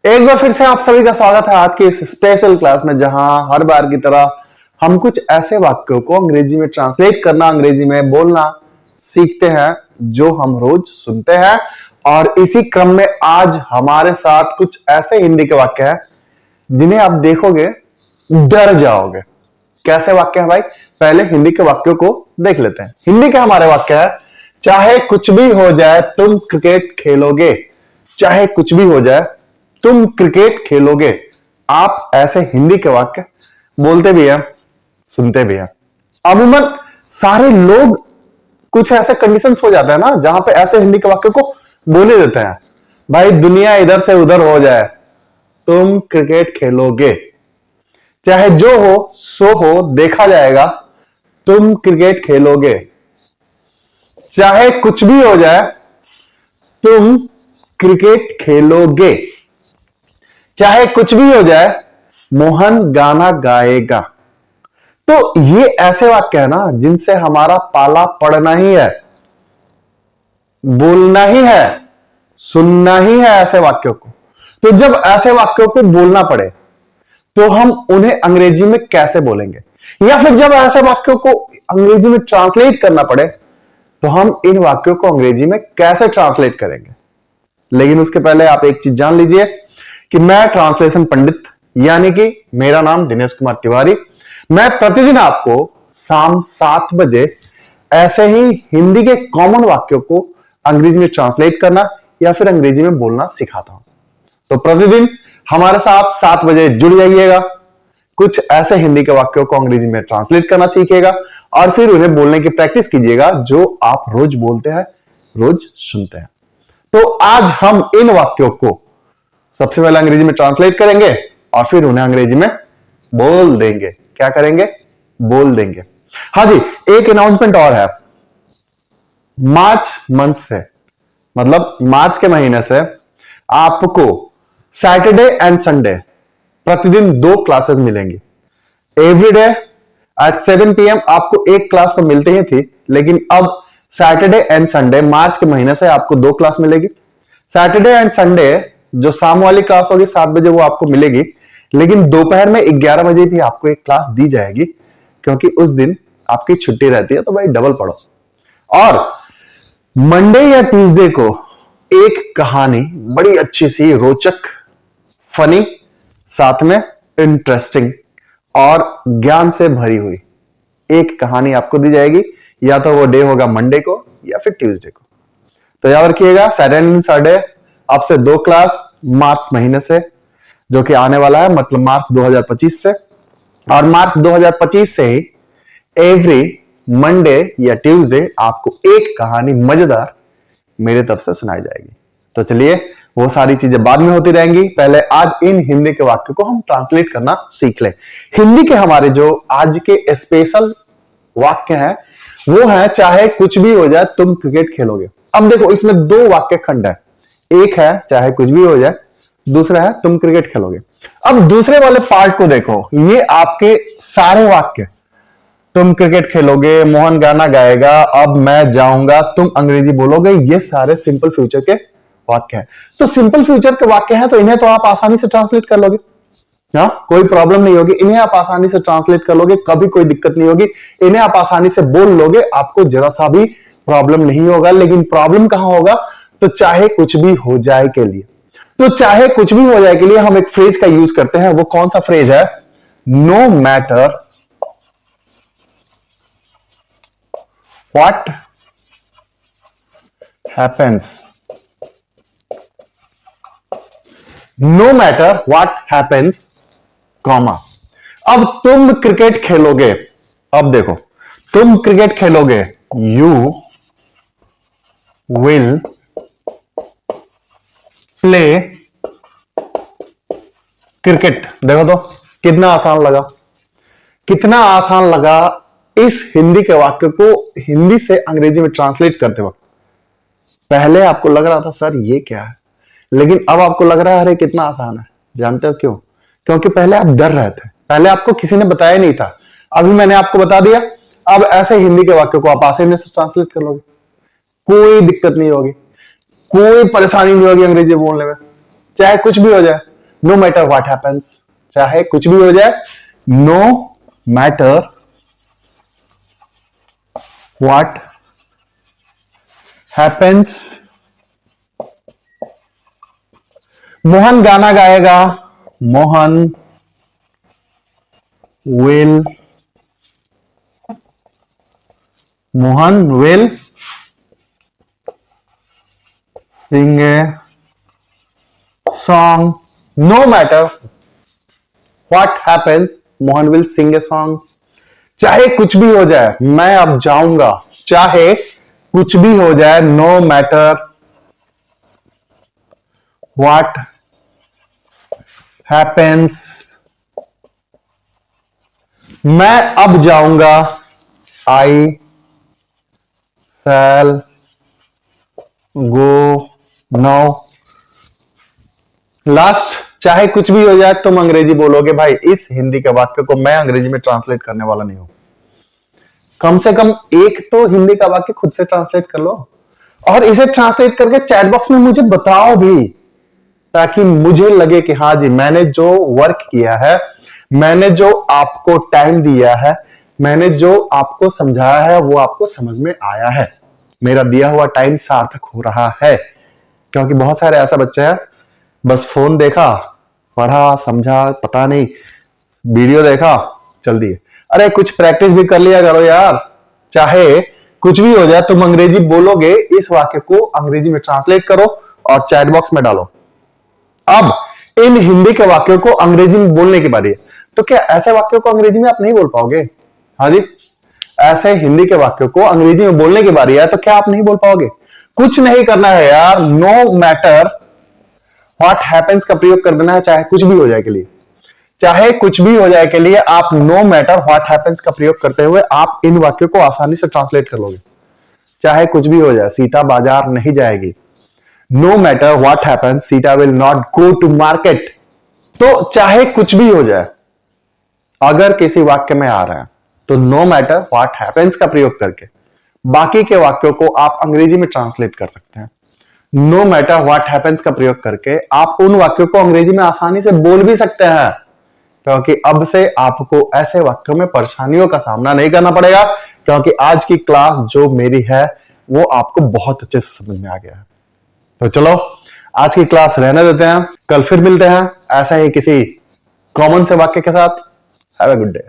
एक बार फिर से आप सभी का स्वागत है आज की इस स्पेशल क्लास में, जहां हर बार की तरह हम कुछ ऐसे वाक्यों को अंग्रेजी में ट्रांसलेट करना, अंग्रेजी में बोलना सीखते हैं जो हम रोज सुनते हैं। और इसी क्रम में आज हमारे साथ कुछ ऐसे हिंदी के वाक्य हैं जिन्हें आप देखोगे डर जाओगे। कैसे वाक्य है भाई? पहले हिंदी के वाक्यों को देख लेते हैं। हिंदी के हमारे वाक्य है, चाहे कुछ भी हो जाए तुम क्रिकेट खेलोगे। चाहे कुछ भी हो जाए तुम क्रिकेट खेलोगे। आप ऐसे हिंदी के वाक्य बोलते भी हैं, सुनते भी हैं। अमूमन सारे लोग कुछ ऐसे कंडीशंस हो जाते हैं ना जहां पे ऐसे हिंदी के वाक्य को बोले देते हैं। भाई दुनिया इधर से उधर हो जाए तुम क्रिकेट खेलोगे। चाहे जो हो सो हो देखा जाएगा तुम क्रिकेट खेलोगे। चाहे कुछ भी हो जाए तुम क्रिकेट खेलोगे। चाहे कुछ भी हो जाए मोहन गाना गाएगा। तो ये ऐसे वाक्य है ना जिनसे हमारा पाला पड़ना ही है, बोलना ही है, सुनना ही है ऐसे वाक्यों को। तो जब ऐसे वाक्यों को बोलना पड़े तो हम उन्हें अंग्रेजी में कैसे बोलेंगे, या फिर जब ऐसे वाक्यों को अंग्रेजी में ट्रांसलेट करना पड़े तो हम इन वाक्यों को अंग्रेजी में कैसे ट्रांसलेट करेंगे। लेकिन उसके पहले आप एक चीज जान लीजिए कि मैं ट्रांसलेशन पंडित यानी कि मेरा नाम दिनेश कुमार तिवारी। मैं प्रतिदिन आपको शाम 7 बजे ऐसे ही हिंदी के कॉमन वाक्यों को अंग्रेजी में ट्रांसलेट करना या फिर अंग्रेजी में बोलना सिखाता हूं। तो प्रतिदिन हमारे साथ 7 बजे जुड़ जाइएगा। कुछ ऐसे हिंदी के वाक्यों को अंग्रेजी में ट्रांसलेट करना सीखिएगा और फिर उन्हें बोलने की प्रैक्टिस कीजिएगा जो आप रोज बोलते हैं, रोज सुनते हैं। तो आज हम इन वाक्यों को सबसे पहले अंग्रेजी में ट्रांसलेट करेंगे और फिर उन्हें अंग्रेजी में बोल देंगे। क्या करेंगे? बोल देंगे। हाँ जी, एक अनाउंसमेंट और है। मार्च मंथ से, मतलब मार्च के महीने से आपको सैटरडे एंड संडे प्रतिदिन 2 क्लासेस मिलेंगी। एवरी डे एट 7 PM आपको एक क्लास तो मिलती ही थी, लेकिन अब सैटरडे एंड संडे मार्च के महीने से आपको 2 क्लास मिलेगी। सैटरडे एंड संडे जो शाम वाली क्लास होगी 7 बजे वो आपको मिलेगी, लेकिन दोपहर में 11 बजे भी आपको एक क्लास दी जाएगी क्योंकि उस दिन आपकी छुट्टी रहती है। तो भाई डबल पढ़ो। और मंडे या ट्यूसडे को एक कहानी बड़ी अच्छी सी, रोचक, फनी, साथ में इंटरेस्टिंग और ज्ञान से भरी हुई एक कहानी आपको दी जाएगी। या तो वो डे होगा मंडे को या फिर ट्यूसडे को। तो याद रखिएगा, सैटरडे एंड संडे आपसे 2 क्लास मार्च महीने से जो कि आने वाला है, मतलब मार्च 2025 से। और मार्च 2025 से ही एवरी मंडे या ट्यूसडे आपको एक कहानी मजेदार मेरे तरफ से सुनाई जाएगी। तो चलिए, वो सारी चीजें बाद में होती रहेंगी। पहले आज इन हिंदी के वाक्य को हम ट्रांसलेट करना सीख लें। हिंदी के हमारे जो आज के स्पेशल वाक्य हैं वो है, चाहे कुछ भी हो जाए तुम क्रिकेट खेलोगे। अब देखो, इसमें 2 वाक्य खंड है। एक है चाहे कुछ भी हो जाए, दूसरा है तुम क्रिकेट खेलोगे। अब दूसरे वाले पार्ट को देखो, ये आपके सारे वाक्य, तुम क्रिकेट खेलोगे, मोहन गाना गाएगा, अब मैं जाऊंगा, तुम अंग्रेजी बोलोगे, ये सारे सिंपल फ्यूचर के वाक्य हैं। तो सिंपल फ्यूचर के वाक्य हैं तो इन्हें तो आप आसानी से ट्रांसलेट कर लोगे। हाँ, कोई प्रॉब्लम नहीं होगी। इन्हें आप आसानी से ट्रांसलेट कर लोगे, कभी कोई दिक्कत नहीं होगी। इन्हें आप आसानी से बोल लोगे, आपको जरा सा भी प्रॉब्लम नहीं होगा। लेकिन प्रॉब्लम कहां होगा? तो चाहे कुछ भी हो जाए के लिए। तो चाहे कुछ भी हो जाए के लिए हम एक फ्रेज का यूज करते हैं। वो कौन सा फ्रेज है? No matter what happens. No matter what happens, comma. अब तुम क्रिकेट खेलोगे। अब देखो, तुम क्रिकेट खेलोगे, यू विल प्ले क्रिकेट। देखो तो कितना आसान लगा, कितना आसान लगा इस हिंदी के वाक्य को हिंदी से अंग्रेजी में ट्रांसलेट करते वक्त। पहले आपको लग रहा था सर ये क्या है, लेकिन अब आपको लग रहा है अरे कितना आसान है। जानते हो क्यों? क्योंकि पहले आप डर रहे थे, पहले आपको किसी ने बताया नहीं था, अभी मैंने आपको बता दिया। अब ऐसे हिंदी के वाक्य को आप आसानी से ट्रांसलेट कर लोगे, कोई दिक्कत नहीं होगी, कोई परेशानी नहीं होगी अंग्रेजी बोलने में, चाहे कुछ भी हो जाए। नो मैटर व्हाट हैपेंस, चाहे कुछ भी हो जाए, no matter what happens. Mohan गाना गाएगा, Mohan will, Mohan will sing a song, no matter what happens, Mohan will sing a song. चाहे कुछ भी हो जाए, मैं अब जाऊंगा, चाहे कुछ भी हो जाए, नो मैटर व्हाट हैपेंस, मैं अब जाऊंगा, आई शैल गो नाउ। लास्ट, चाहे कुछ भी हो जाए तुम अंग्रेजी बोलोगे। भाई इस हिंदी के वाक्य को मैं अंग्रेजी में ट्रांसलेट करने वाला नहीं हूं। कम से कम एक तो हिंदी का वाक्य खुद से ट्रांसलेट कर लो और इसे ट्रांसलेट करके चैट बॉक्स में मुझे बताओ भी, ताकि मुझे लगे कि हाँ जी मैंने जो वर्क किया है, मैंने जो आपको टाइम दिया है, मैंने जो आपको समझाया है वो आपको समझ में आया है, मेरा दिया हुआ टाइम सार्थक हो रहा है। क्योंकि बहुत सारे ऐसा बच्चे हैं, बस फोन देखा, पढ़ा, समझा, पता नहीं, वीडियो देखा, चल दिए। अरे कुछ प्रैक्टिस भी कर लिया करो यार। चाहे कुछ भी हो जाए तुम अंग्रेजी बोलोगे, इस वाक्य को अंग्रेजी में ट्रांसलेट करो और चैट बॉक्स में डालो। अब इन हिंदी के वाक्यों को अंग्रेजी में बोलने की बारी है। तो क्या ऐसे वाक्यों को अंग्रेजी में आप नहीं बोल पाओगे? हाँ जी, ऐसे हिंदी के वाक्यों को अंग्रेजी में बोलने की बारी है, तो क्या आप नहीं बोल पाओगे? कुछ नहीं करना है यार, नो मैटर व्हाट हैपेंस का प्रयोग कर देना है, चाहे कुछ भी हो जाए के लिए। चाहे कुछ भी हो जाए के लिए आप नो मैटर व्हाट हैपेंस का प्रयोग करते हुए आप इन वाक्यों को आसानी से ट्रांसलेट कर लोगे। चाहे कुछ भी हो जाए, सीता बाजार नहीं जाएगी। No matter what happens, Sita will not go to market. तो चाहे कुछ भी हो जाए, अगर किसी वाक्य में आ रहा है तो नो मैटर व्हाट हैपेंस का प्रयोग करके बाकी के वाक्यों को आप अंग्रेजी में ट्रांसलेट कर सकते हैं। नो मैटर व्हाट हैपेंस का प्रयोग करके आप उन वाक्यों को अंग्रेजी में आसानी से बोल भी सकते हैं, क्योंकि अब से आपको ऐसे वाक्यों में परेशानियों का सामना नहीं करना पड़ेगा, क्योंकि आज की क्लास जो मेरी है वो आपको बहुत अच्छे से समझ में आ गया है। तो चलो आज की क्लास रहने देते हैं, कल फिर मिलते हैं ऐसा ही किसी कॉमन से वाक्य के साथ। Have a good day.